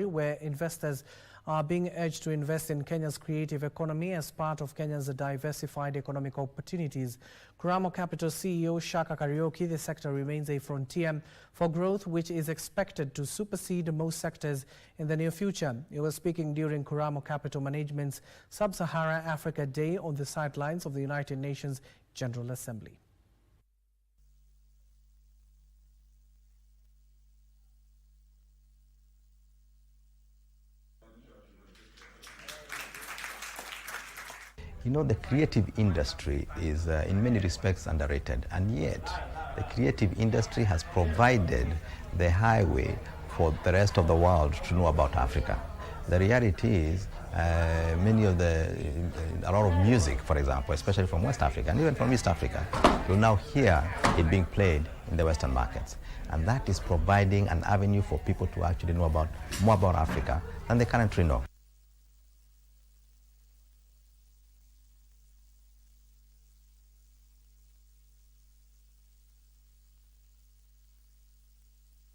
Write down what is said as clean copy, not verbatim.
where investors are being urged to invest in Kenya's creative economy as part of Kenya's diversified economic opportunities. Kuramo Capital CEO Shaka Kariuki, the sector remains a frontier for growth which is expected to supersede most sectors in the near future. He was speaking during Kuramo Capital Management's Sub-Sahara Africa Day on the sidelines of the United Nations General Assembly. You know, the creative industry is in many respects underrated, and yet the creative industry has provided the highway for the rest of the world to know about Africa. The reality is a lot of music, for example, especially from West Africa and even from East Africa, you'll now hear it being played in the Western markets. And that is providing an avenue for people to actually know more about Africa than they currently know.